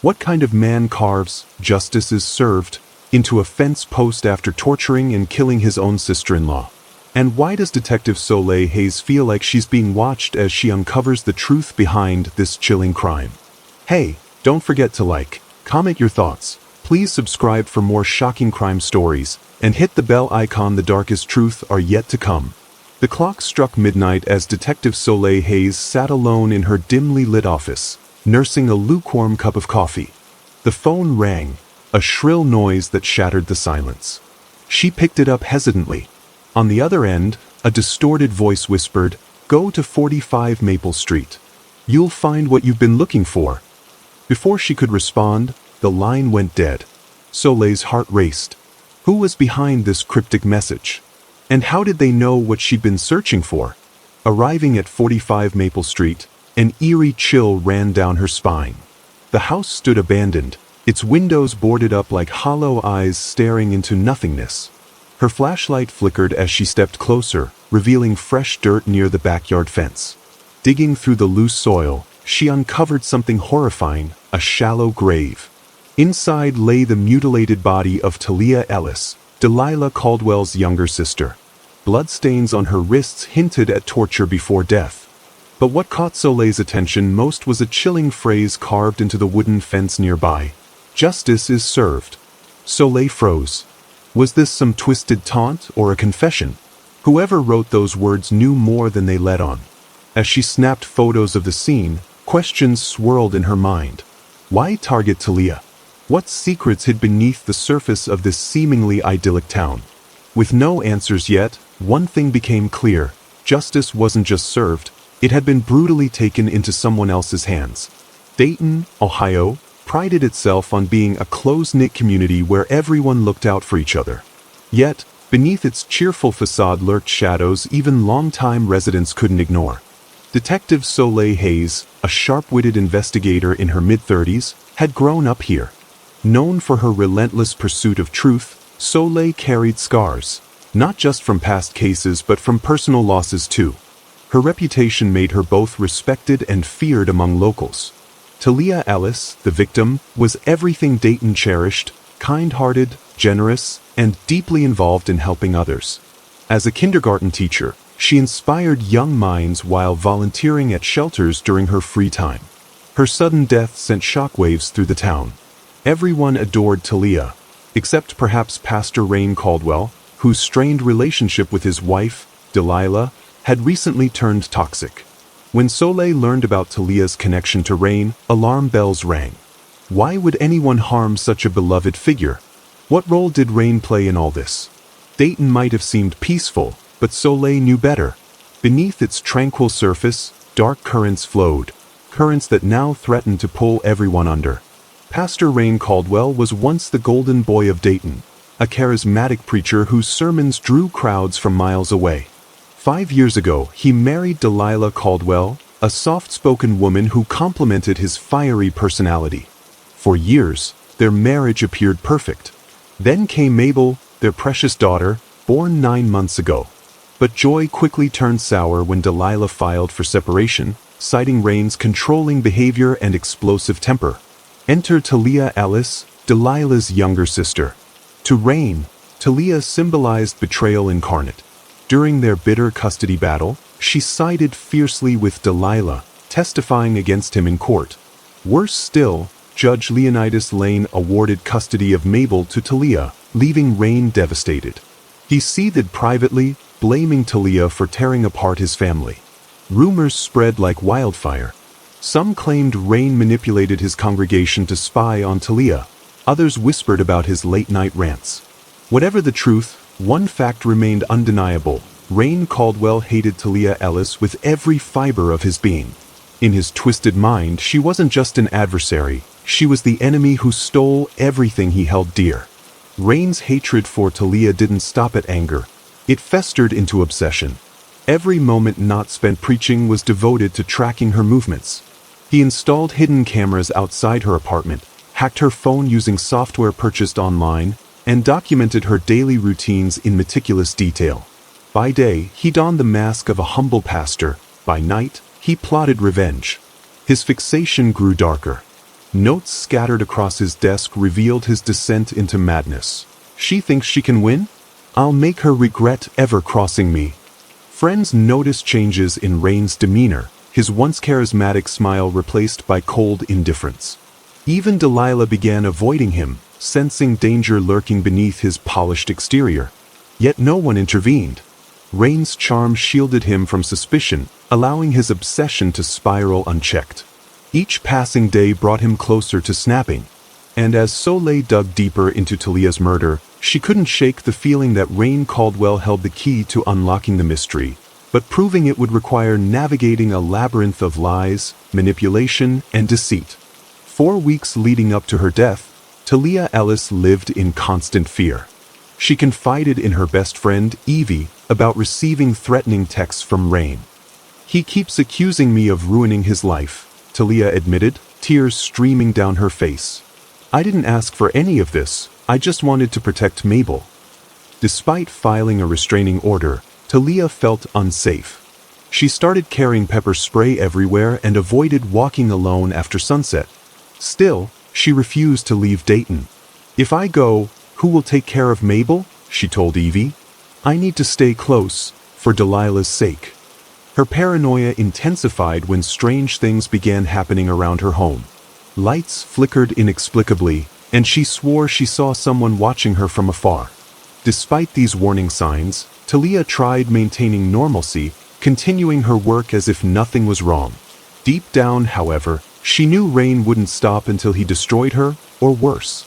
What kind of man carves, justice is served, into a fence post after torturing and killing his own sister-in-law? And why does Detective Soleil Hayes feel like she's being watched as she uncovers the truth behind this chilling crime? Hey, don't forget to like, comment your thoughts, please subscribe for more shocking crime stories, and hit the bell icon. The darkest truth are yet to come. The clock struck midnight as Detective Soleil Hayes sat alone in her dimly lit office, nursing a lukewarm cup of coffee. The phone rang, a shrill noise that shattered the silence. She picked it up hesitantly. On the other end, a distorted voice whispered, "Go to 45 Maple Street. You'll find what you've been looking for." Before she could respond, the line went dead. Soleil's heart raced. Who was behind this cryptic message? And how did they know what she'd been searching for? Arriving at 45 Maple Street, an eerie chill ran down her spine. The house stood abandoned, its windows boarded up like hollow eyes staring into nothingness. Her flashlight flickered as she stepped closer, revealing fresh dirt near the backyard fence. Digging through the loose soil, she uncovered something horrifying, a shallow grave. Inside lay the mutilated body of Talia Ellis, Delilah Caldwell's younger sister. Bloodstains on her wrists hinted at torture before death. But what caught Soleil's attention most was a chilling phrase carved into the wooden fence nearby. "Justice is served." Soleil froze. Was this some twisted taunt or a confession? Whoever wrote those words knew more than they let on. As she snapped photos of the scene, questions swirled in her mind. Why target Talia? What secrets hid beneath the surface of this seemingly idyllic town? With no answers yet, one thing became clear. Justice wasn't just served, it had been brutally taken into someone else's hands. Dayton, Ohio, prided itself on being a close-knit community where everyone looked out for each other. Yet, beneath its cheerful facade lurked shadows even longtime residents couldn't ignore. Detective Soleil Hayes, a sharp-witted investigator in her mid-30s, had grown up here. Known for her relentless pursuit of truth, Soleil carried scars, not just from past cases but from personal losses too. Her reputation made her both respected and feared among locals. Talia Ellis, the victim, was everything Dayton cherished: kind-hearted, generous, and deeply involved in helping others. As a kindergarten teacher, she inspired young minds while volunteering at shelters during her free time. Her sudden death sent shockwaves through the town. Everyone adored Talia, except perhaps Pastor Rain Caldwell, whose strained relationship with his wife, Delilah, had recently turned toxic. When Soleil learned about Talia's connection to Rain, alarm bells rang. Why would anyone harm such a beloved figure? What role did Rain play in all this? Dayton might have seemed peaceful, but Soleil knew better. Beneath its tranquil surface, dark currents flowed, currents that now threatened to pull everyone under. Pastor Rain Caldwell was once the golden boy of Dayton, a charismatic preacher whose sermons drew crowds from miles away. 5 years ago, he married Delilah Caldwell, a soft-spoken woman who complemented his fiery personality. For years, their marriage appeared perfect. Then came Mabel, their precious daughter, born 9 months ago. But joy quickly turned sour when Delilah filed for separation, citing Rain's controlling behavior and explosive temper. Enter Talia Ellis, Delilah's younger sister. To Rain, Talia symbolized betrayal incarnate. During their bitter custody battle, she sided fiercely with Delilah, testifying against him in court. Worse still, Judge Leonidas Lane awarded custody of Mabel to Talia, leaving Rain devastated. He seethed privately, blaming Talia for tearing apart his family. Rumors spread like wildfire. Some claimed Rain manipulated his congregation to spy on Talia. Others whispered about his late-night rants. Whatever the truth, one fact remained undeniable. Rain Caldwell hated Talia Ellis with every fiber of his being. In his twisted mind, she wasn't just an adversary, she was the enemy who stole everything he held dear. Rain's hatred for Talia didn't stop at anger. It festered into obsession. Every moment not spent preaching was devoted to tracking her movements. He installed hidden cameras outside her apartment, hacked her phone using software purchased online, and documented her daily routines in meticulous detail. By day, he donned the mask of a humble pastor. By night, he plotted revenge. His fixation grew darker. Notes scattered across his desk revealed his descent into madness. She thinks she can win? I'll make her regret ever crossing me. Friends noticed changes in Rain's demeanor, his once charismatic smile replaced by cold indifference. Even Delilah began avoiding him, sensing danger lurking beneath his polished exterior. Yet no one intervened. Rain's charm shielded him from suspicion, allowing his obsession to spiral unchecked. Each passing day brought him closer to snapping. And as Soleil dug deeper into Talia's murder, she couldn't shake the feeling that Rain Caldwell held the key to unlocking the mystery, but proving it would require navigating a labyrinth of lies, manipulation, and deceit. 4 weeks leading up to her death, Talia Ellis lived in constant fear. She confided in her best friend, Evie, about receiving threatening texts from Rain. "He keeps accusing me of ruining his life," Talia admitted, tears streaming down her face. "I didn't ask for any of this, I just wanted to protect Mabel." Despite filing a restraining order, Talia felt unsafe. She started carrying pepper spray everywhere and avoided walking alone after sunset. Still, she refused to leave Dayton. "If I go, who will take care of Mabel?" she told Evie. "I need to stay close, for Delilah's sake." Her paranoia intensified when strange things began happening around her home. Lights flickered inexplicably, and she swore she saw someone watching her from afar. Despite these warning signs, Talia tried maintaining normalcy, continuing her work as if nothing was wrong. Deep down, however, she knew Rain wouldn't stop until he destroyed her, or worse.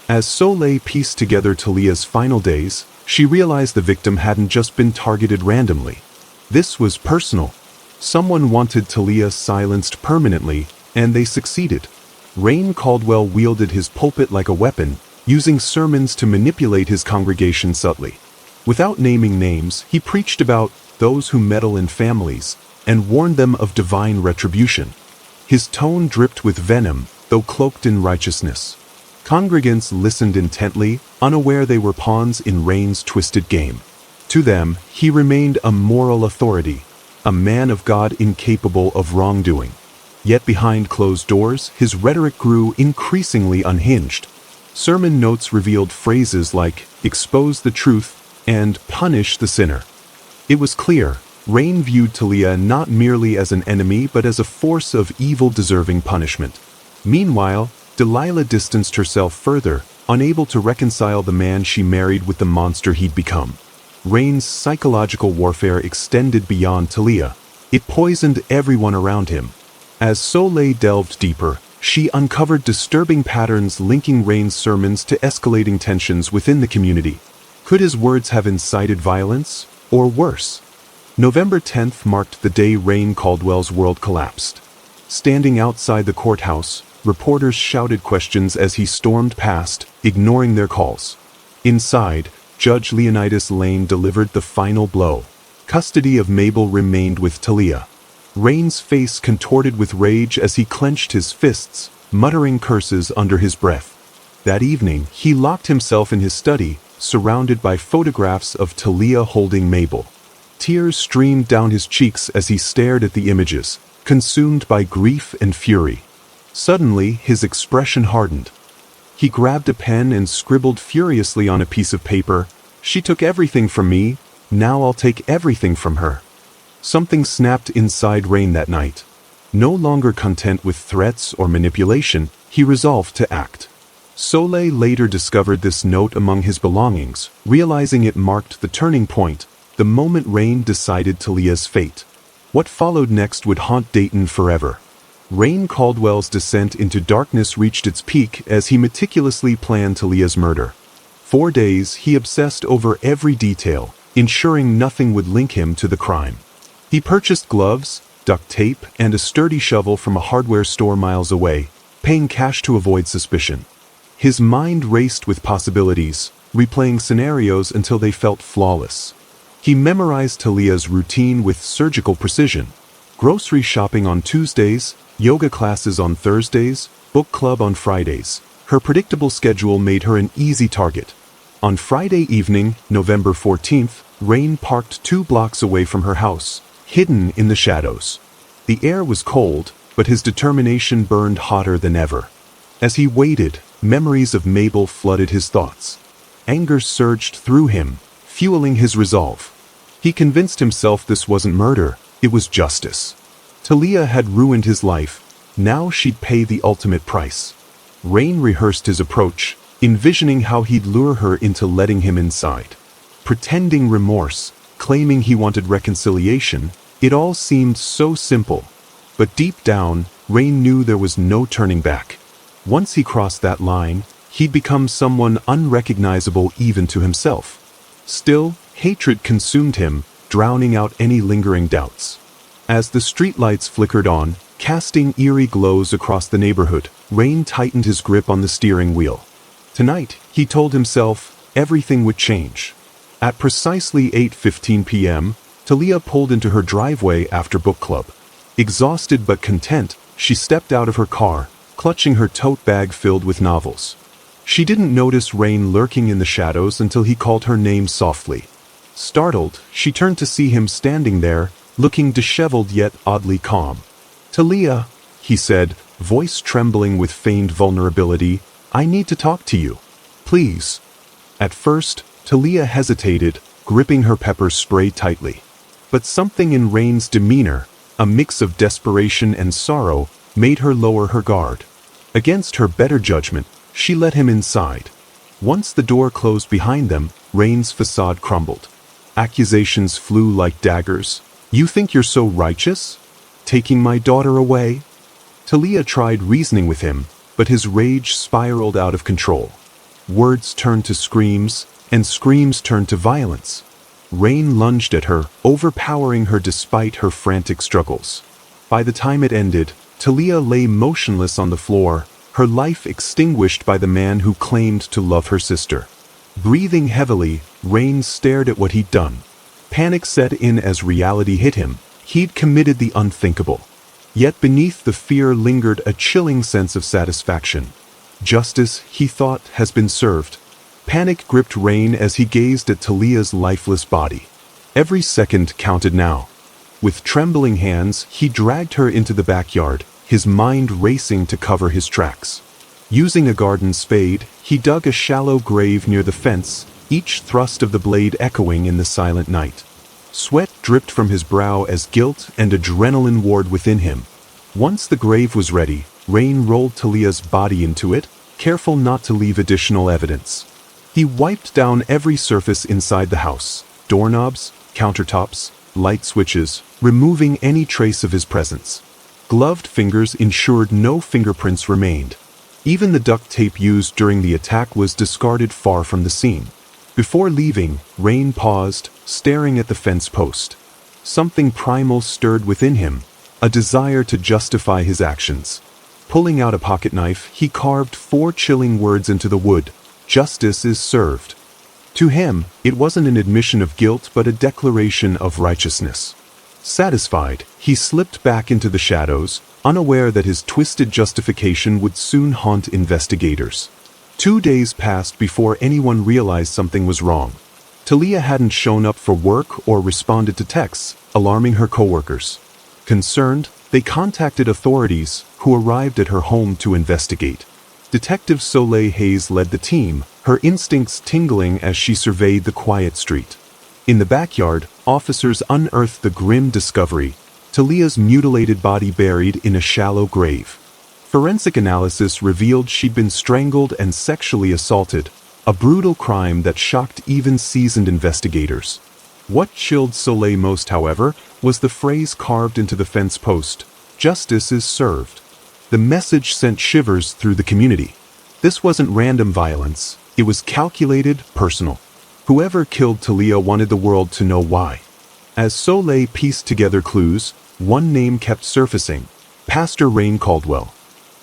As Soleil pieced together Talia's final days, she realized the victim hadn't just been targeted randomly. This was personal. Someone wanted Talia silenced permanently, and they succeeded. Rain Caldwell wielded his pulpit like a weapon, using sermons to manipulate his congregation subtly. Without naming names, he preached about those who meddle in families, and warned them of divine retribution. His tone dripped with venom, though cloaked in righteousness. Congregants listened intently, unaware they were pawns in Rain's twisted game. To them, he remained a moral authority, a man of God incapable of wrongdoing. Yet behind closed doors, his rhetoric grew increasingly unhinged. Sermon notes revealed phrases like, "expose the truth," and "punish the sinner." It was clear, Rain viewed Talia not merely as an enemy but as a force of evil deserving punishment. Meanwhile, Delilah distanced herself further, unable to reconcile the man she married with the monster he'd become. Rain's psychological warfare extended beyond Talia. It poisoned everyone around him. As Soleil delved deeper, she uncovered disturbing patterns linking Rain's sermons to escalating tensions within the community. Could his words have incited violence? Or worse? November 10th marked the day Rain Caldwell's world collapsed. Standing outside the courthouse, reporters shouted questions as he stormed past, ignoring their calls. Inside, Judge Leonidas Lane delivered the final blow. Custody of Mabel remained with Talia. Rain's face contorted with rage as he clenched his fists, muttering curses under his breath. That evening, he locked himself in his study, surrounded by photographs of Talia holding Mabel. Tears streamed down his cheeks as he stared at the images, consumed by grief and fury. Suddenly, his expression hardened. He grabbed a pen and scribbled furiously on a piece of paper, "She took everything from me, now I'll take everything from her." Something snapped inside Rain that night. No longer content with threats or manipulation, he resolved to act. Soleil later discovered this note among his belongings, realizing it marked the turning point, the moment Rain decided Talia's fate. What followed next would haunt Dayton forever. Rain Caldwell's descent into darkness reached its peak as he meticulously planned Talia's murder. 4 days, he obsessed over every detail, ensuring nothing would link him to the crime. He purchased gloves, duct tape, and a sturdy shovel from a hardware store miles away, paying cash to avoid suspicion. His mind raced with possibilities, replaying scenarios until they felt flawless. He memorized Talia's routine with surgical precision. Grocery shopping on Tuesdays, yoga classes on Thursdays, book club on Fridays. Her predictable schedule made her an easy target. On Friday evening, November 14th, Rain parked 2 blocks away from her house, hidden in the shadows. The air was cold, but his determination burned hotter than ever. As he waited, memories of Mabel flooded his thoughts. Anger surged through him, fueling his resolve. He convinced himself this wasn't murder, it was justice. Talia had ruined his life, now she'd pay the ultimate price. Rain rehearsed his approach, envisioning how he'd lure her into letting him inside. Pretending remorse, claiming he wanted reconciliation, it all seemed so simple. But deep down, Rain knew there was no turning back. Once he crossed that line, he'd become someone unrecognizable even to himself. Still, hatred consumed him, drowning out any lingering doubts. As the streetlights flickered on, casting eerie glows across the neighborhood, Rain tightened his grip on the steering wheel. Tonight, he told himself, everything would change. At precisely 8:15 p.m., Talia pulled into her driveway after book club. Exhausted but content, she stepped out of her car, clutching her tote bag filled with novels. She didn't notice Rain lurking in the shadows until he called her name softly. Startled, she turned to see him standing there, looking disheveled yet oddly calm. "Talia," he said, voice trembling with feigned vulnerability, "I need to talk to you. Please." At first, Talia hesitated, gripping her pepper spray tightly. But something in Rain's demeanor, a mix of desperation and sorrow, made her lower her guard. Against her better judgment, she let him inside. Once the door closed behind them, Rain's facade crumbled. Accusations flew like daggers. "You think you're so righteous? Taking my daughter away?" Talia tried reasoning with him, but his rage spiraled out of control. Words turned to screams, and screams turned to violence. Rain lunged at her, overpowering her despite her frantic struggles. By the time it ended, Talia lay motionless on the floor, her life extinguished by the man who claimed to love her sister. Breathing heavily, Rain stared at what he'd done. Panic set in as reality hit him. He'd committed the unthinkable. Yet beneath the fear lingered a chilling sense of satisfaction. Justice, he thought, has been served. Panic gripped Rain as he gazed at Talia's lifeless body. Every second counted now. With trembling hands, he dragged her into the backyard, his mind racing to cover his tracks. Using a garden spade, he dug a shallow grave near the fence, each thrust of the blade echoing in the silent night. Sweat dripped from his brow as guilt and adrenaline warred within him. Once the grave was ready, Rain rolled Talia's body into it, careful not to leave additional evidence. He wiped down every surface inside the house, doorknobs, countertops, light switches, removing any trace of his presence. Gloved fingers ensured no fingerprints remained. Even the duct tape used during the attack was discarded far from the scene. Before leaving, Rain paused, staring at the fence post. Something primal stirred within him, a desire to justify his actions. Pulling out a pocket knife, he carved 4 chilling words into the wood: "Justice is served." To him, it wasn't an admission of guilt but a declaration of righteousness. Satisfied, he slipped back into the shadows, unaware that his twisted justification would soon haunt investigators. 2 days passed before anyone realized something was wrong. Talia hadn't shown up for work or responded to texts, alarming her coworkers. Concerned, they contacted authorities, who arrived at her home to investigate. Detective Soleil Hayes led the team, her instincts tingling as she surveyed the quiet street. In the backyard, officers unearthed the grim discovery: Talia's mutilated body buried in a shallow grave. Forensic analysis revealed she'd been strangled and sexually assaulted, a brutal crime that shocked even seasoned investigators. What chilled Soleil most, however, was the phrase carved into the fence post: "Justice is served." The message sent shivers through the community. This wasn't random violence, it was calculated, personal. Whoever killed Talia wanted the world to know why. As Soleil pieced together clues, one name kept surfacing: Pastor Rain Caldwell.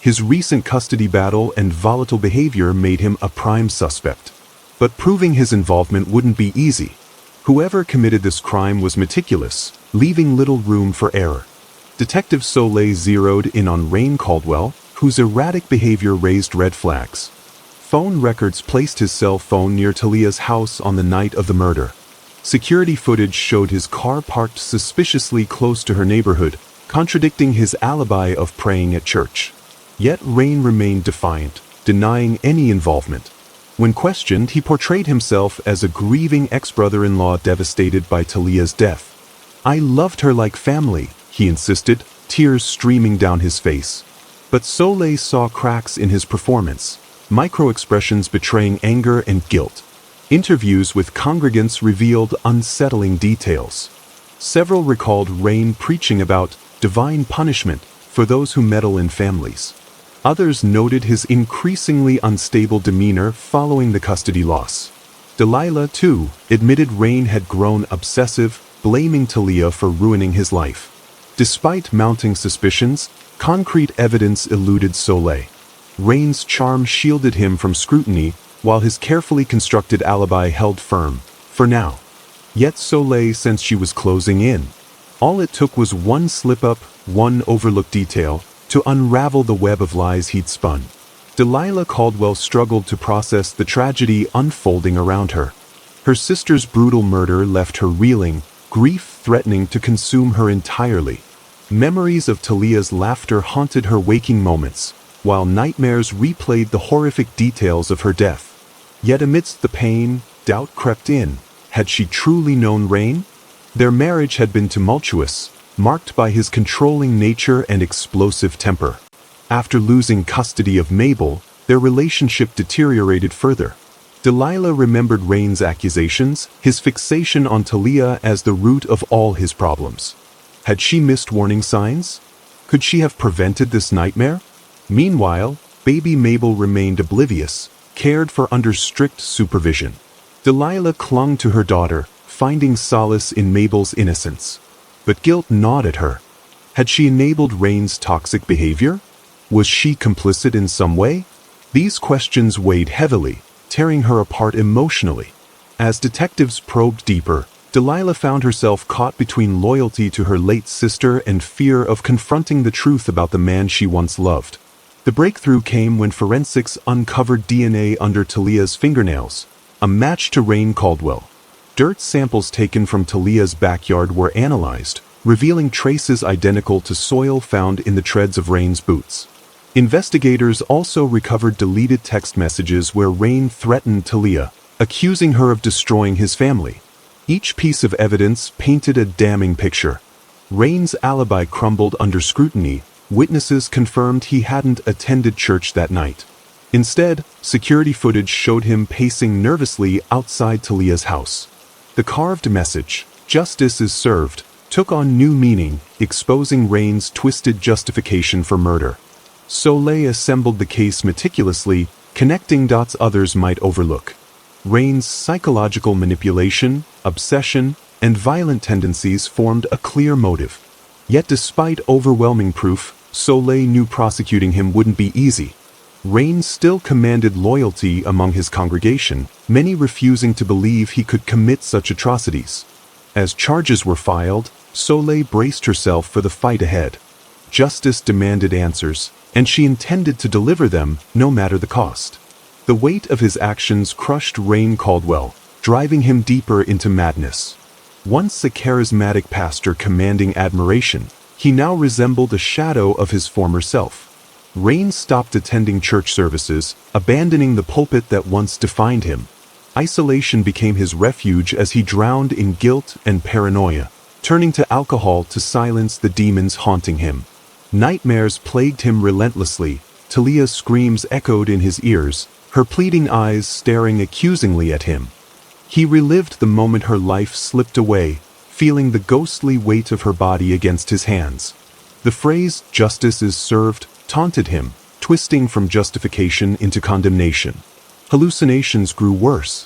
His recent custody battle and volatile behavior made him a prime suspect. But proving his involvement wouldn't be easy. Whoever committed this crime was meticulous, leaving little room for error. Detective Soleil zeroed in on Rain Caldwell, whose erratic behavior raised red flags. Phone records placed his cell phone near Talia's house on the night of the murder. Security footage showed his car parked suspiciously close to her neighborhood, contradicting his alibi of praying at church. Yet Rain remained defiant, denying any involvement. When questioned, he portrayed himself as a grieving ex-brother-in-law devastated by Talia's death. "I loved her like family," he insisted, tears streaming down his face. But Soleil saw cracks in his performance, micro-expressions betraying anger and guilt. Interviews with congregants revealed unsettling details. Several recalled Rain preaching about divine punishment for those who meddle in families. Others noted his increasingly unstable demeanor following the custody loss. Delilah, too, admitted Rain had grown obsessive, blaming Talia for ruining his life. Despite mounting suspicions, concrete evidence eluded Soleil. Rain's charm shielded him from scrutiny, while his carefully constructed alibi held firm, for now. Yet Soleil sensed she was closing in. All it took was one slip-up, one overlooked detail, to unravel the web of lies he'd spun. Delilah Caldwell struggled to process the tragedy unfolding around her. Her sister's brutal murder left her reeling, grief threatening to consume her entirely. Memories of Talia's laughter haunted her waking moments, while nightmares replayed the horrific details of her death. Yet amidst the pain, doubt crept in. Had she truly known Rain? Their marriage had been tumultuous, marked by his controlling nature and explosive temper. After losing custody of Mabel, their relationship deteriorated further. Delilah remembered Rain's accusations, his fixation on Talia as the root of all his problems. Had she missed warning signs? Could she have prevented this nightmare? Meanwhile, baby Mabel remained oblivious, cared for under strict supervision. Delilah clung to her daughter, finding solace in Mabel's innocence. But guilt gnawed at her. Had she enabled Rain's toxic behavior? Was she complicit in some way? These questions weighed heavily, tearing her apart emotionally. As detectives probed deeper, Delilah found herself caught between loyalty to her late sister and fear of confronting the truth about the man she once loved. The breakthrough came when forensics uncovered DNA under Talia's fingernails, a match to Rain Caldwell. Dirt samples taken from Talia's backyard were analyzed, revealing traces identical to soil found in the treads of Rain's boots. Investigators also recovered deleted text messages where Rain threatened Talia, accusing her of destroying his family. Each piece of evidence painted a damning picture. Rain's alibi crumbled under scrutiny. Witnesses confirmed he hadn't attended church that night. Instead, security footage showed him pacing nervously outside Talia's house. The carved message, "Justice is served," took on new meaning, exposing Rain's twisted justification for murder. Soleil assembled the case meticulously, connecting dots others might overlook. Rain's psychological manipulation, obsession, and violent tendencies formed a clear motive. Yet despite overwhelming proof, Soleil knew prosecuting him wouldn't be easy. Rain still commanded loyalty among his congregation, many refusing to believe he could commit such atrocities. As charges were filed, Soleil braced herself for the fight ahead. Justice demanded answers, and she intended to deliver them no matter the cost. The weight of his actions crushed Rain Caldwell, driving him deeper into madness. Once a charismatic pastor commanding admiration, he now resembled a shadow of his former self. Rain stopped attending church services, abandoning the pulpit that once defined him. Isolation became his refuge as he drowned in guilt and paranoia, turning to alcohol to silence the demons haunting him. Nightmares plagued him relentlessly. Talia's screams echoed in his ears, her pleading eyes staring accusingly at him. He relived the moment her life slipped away, feeling the ghostly weight of her body against his hands. The phrase, "justice is served," taunted him, twisting from justification into condemnation. Hallucinations grew worse.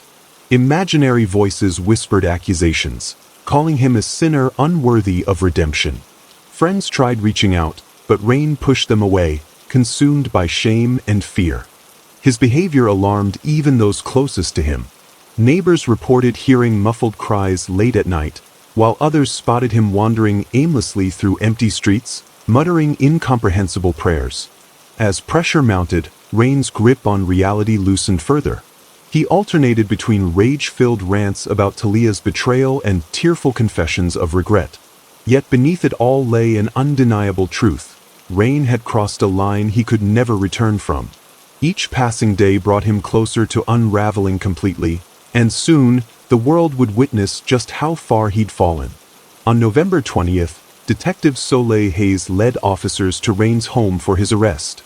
Imaginary voices whispered accusations, calling him a sinner unworthy of redemption. Friends tried reaching out, but Rain pushed them away, consumed by shame and fear. His behavior alarmed even those closest to him. Neighbors reported hearing muffled cries late at night, while others spotted him wandering aimlessly through empty streets, muttering incomprehensible prayers. As pressure mounted, Rain's grip on reality loosened further. He alternated between rage-filled rants about Talia's betrayal and tearful confessions of regret. Yet beneath it all lay an undeniable truth. Rain had crossed a line he could never return from. Each passing day brought him closer to unraveling completely, and soon, the world would witness just how far he'd fallen. On November 20th, Detective Soleil Hayes led officers to Rain's home for his arrest.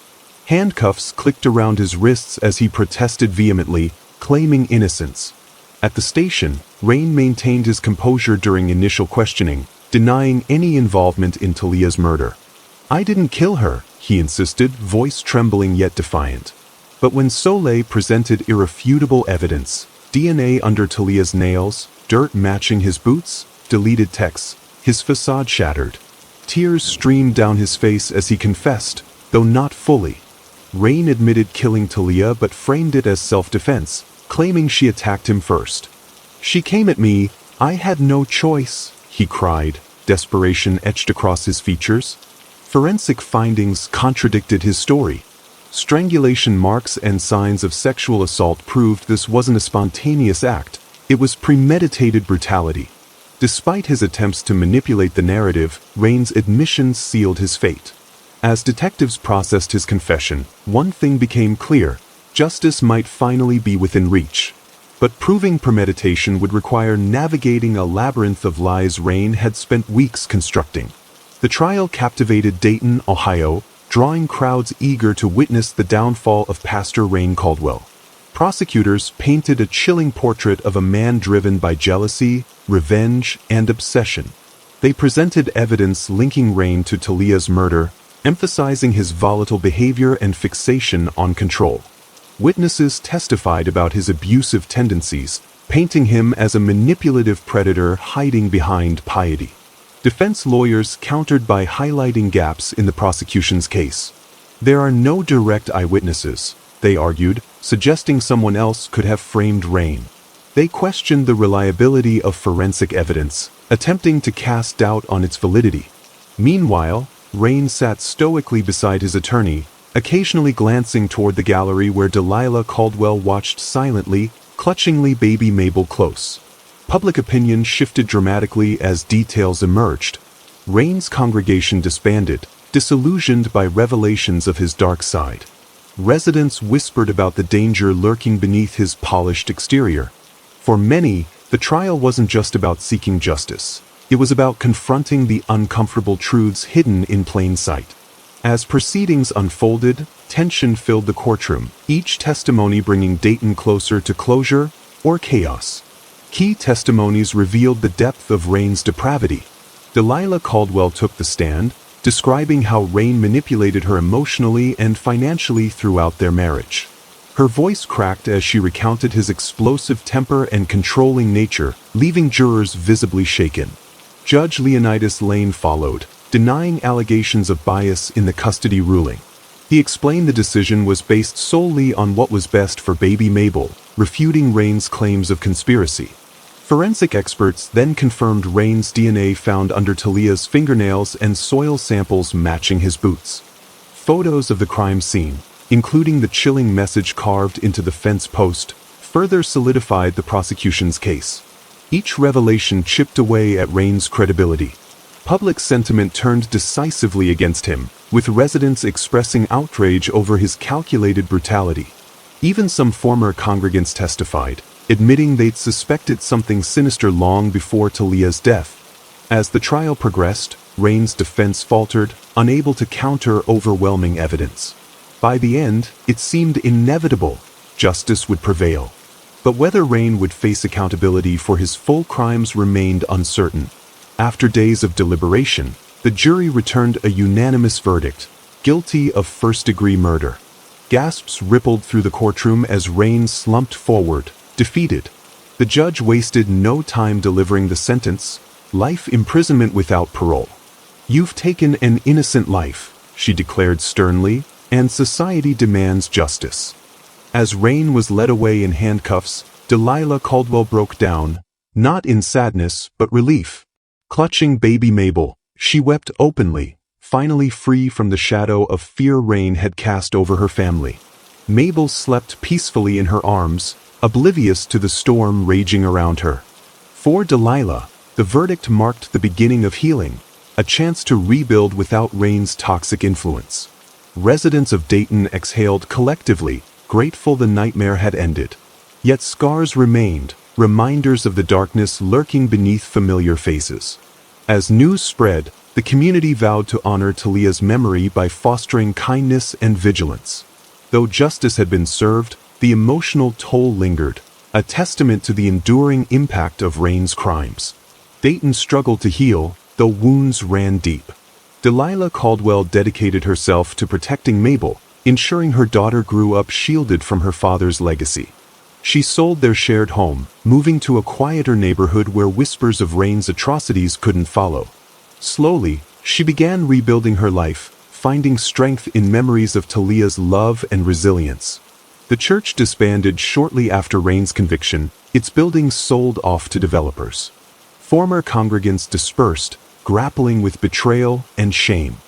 Handcuffs clicked around his wrists as he protested vehemently, claiming innocence. At the station, Rain maintained his composure during initial questioning, denying any involvement in Talia's murder. "I didn't kill her," he insisted, voice trembling yet defiant. But when Soleil presented irrefutable evidence, DNA under Talia's nails, dirt matching his boots, deleted texts, his facade shattered. Tears streamed down his face as he confessed, though not fully. Rain admitted killing Talia but framed it as self-defense, claiming she attacked him first. "She came at me, I had no choice," he cried, desperation etched across his features. Forensic findings contradicted his story. Strangulation marks and signs of sexual assault proved this wasn't a spontaneous act, it was premeditated brutality. Despite his attempts to manipulate the narrative, Rain's admissions sealed his fate. As detectives processed his confession, one thing became clear: justice might finally be within reach. But proving premeditation would require navigating a labyrinth of lies Rain had spent weeks constructing. The trial captivated Dayton, Ohio, drawing crowds eager to witness the downfall of Pastor Rain Caldwell. Prosecutors painted a chilling portrait of a man driven by jealousy, revenge, and obsession. They presented evidence linking Rain to Talia's murder, emphasizing his volatile behavior and fixation on control. Witnesses testified about his abusive tendencies, painting him as a manipulative predator hiding behind piety. Defense lawyers countered by highlighting gaps in the prosecution's case. "There are no direct eyewitnesses," they argued, suggesting someone else could have framed Rain. They questioned the reliability of forensic evidence, attempting to cast doubt on its validity. Meanwhile, Rain sat stoically beside his attorney, occasionally glancing toward the gallery where Delilah Caldwell watched silently, clutchingly baby Mabel close. Public opinion shifted dramatically as details emerged. Rain's congregation disbanded, disillusioned by revelations of his dark side. Residents whispered about the danger lurking beneath his polished exterior. For many, the trial wasn't just about seeking justice. It was about confronting the uncomfortable truths hidden in plain sight. As proceedings unfolded, tension filled the courtroom, each testimony bringing Dayton closer to closure or chaos. Key testimonies revealed the depth of Rain's depravity. Delilah Caldwell took the stand, describing how Rain manipulated her emotionally and financially throughout their marriage. Her voice cracked as she recounted his explosive temper and controlling nature, leaving jurors visibly shaken. Judge Leonidas Lane followed, denying allegations of bias in the custody ruling. He explained the decision was based solely on what was best for baby Mabel, refuting Rain's claims of conspiracy. Forensic experts then confirmed Rain's DNA found under Talia's fingernails and soil samples matching his boots. Photos of the crime scene, including the chilling message carved into the fence post, further solidified the prosecution's case. Each revelation chipped away at Rain's credibility. Public sentiment turned decisively against him, with residents expressing outrage over his calculated brutality. Even some former congregants testified, admitting they'd suspected something sinister long before Talia's death. As the trial progressed, Rain's defense faltered, unable to counter overwhelming evidence. By the end, it seemed inevitable justice would prevail. But whether Rain would face accountability for his full crimes remained uncertain. After days of deliberation, the jury returned a unanimous verdict: guilty of first-degree murder. Gasps rippled through the courtroom as Rain slumped forward, defeated. The judge wasted no time delivering the sentence: life imprisonment without parole. "You've taken an innocent life," she declared sternly, "and society demands justice." As Rain was led away in handcuffs, Delilah Caldwell broke down, not in sadness but relief. Clutching baby Mabel, she wept openly, finally free from the shadow of fear Rain had cast over her family. Mabel slept peacefully in her arms, oblivious to the storm raging around her. For Delilah, the verdict marked the beginning of healing. a chance to rebuild without Rain's toxic influence. Residents of Dayton exhaled collectively, grateful the nightmare had ended. Yet scars remained, reminders of the darkness lurking beneath familiar faces. As news spread, the community vowed to honor Talia's memory by fostering kindness and vigilance. Though justice had been served, the emotional toll lingered, a testament to the enduring impact of Rain's crimes. Dayton struggled to heal, though wounds ran deep. Delilah Caldwell dedicated herself to protecting Mabel, ensuring her daughter grew up shielded from her father's legacy. She sold their shared home, moving to a quieter neighborhood where whispers of Rain's atrocities couldn't follow. Slowly, she began rebuilding her life, finding strength in memories of Talia's love and resilience. The church disbanded shortly after Rain's conviction, its buildings sold off to developers. Former congregants dispersed, grappling with betrayal and shame.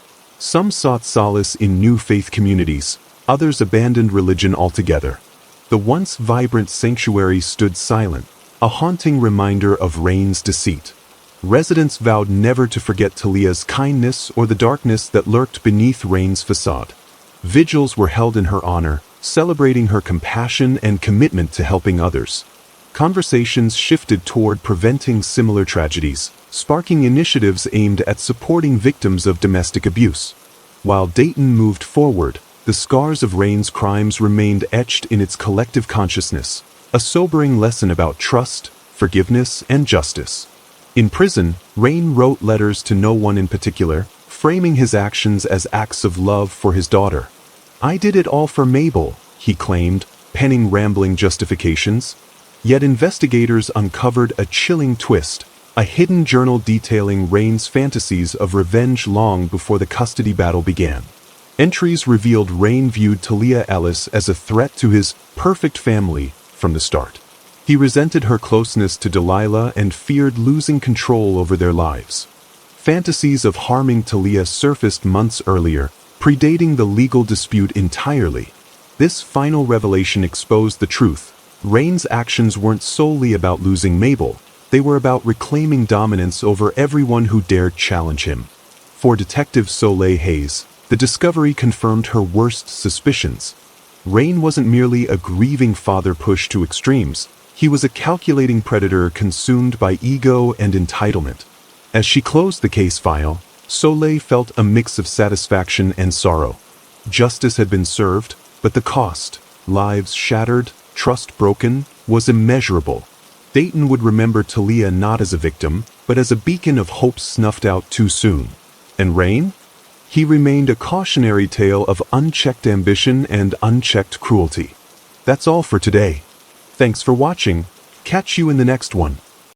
Some sought solace in new faith communities, others abandoned religion altogether. The once vibrant sanctuary stood silent, a haunting reminder of Rain's deceit. Residents vowed never to forget Talia's kindness or the darkness that lurked beneath Rain's facade. Vigils were held in her honor, celebrating her compassion and commitment to helping others. Conversations shifted toward preventing similar tragedies, sparking initiatives aimed at supporting victims of domestic abuse. While Dayton moved forward, the scars of Rain's crimes remained etched in its collective consciousness, a sobering lesson about trust, forgiveness, and justice. In prison, Rain wrote letters to no one in particular, framing his actions as acts of love for his daughter. "I did it all for Mabel," he claimed, penning rambling justifications. Yet investigators uncovered a chilling twist, a hidden journal detailing Rain's fantasies of revenge long before the custody battle began. Entries revealed Rain viewed Talia Ellis as a threat to his perfect family from the start. He resented her closeness to Delilah and feared losing control over their lives. Fantasies of harming Talia surfaced months earlier, predating the legal dispute entirely. This final revelation exposed the truth. Rain's actions weren't solely about losing Mabel, they were about reclaiming dominance over everyone who dared challenge him. For Detective Soleil Hayes, the discovery confirmed her worst suspicions. Rain wasn't merely a grieving father pushed to extremes, he was a calculating predator consumed by ego and entitlement. As she closed the case file, Soleil felt a mix of satisfaction and sorrow. Justice had been served, but the cost, lives shattered, trust broken, was immeasurable. Dayton would remember Talia not as a victim, but as a beacon of hope snuffed out too soon. And Rain? He remained a cautionary tale of unchecked ambition and unchecked cruelty. That's all for today. Thanks for watching. Catch you in the next one.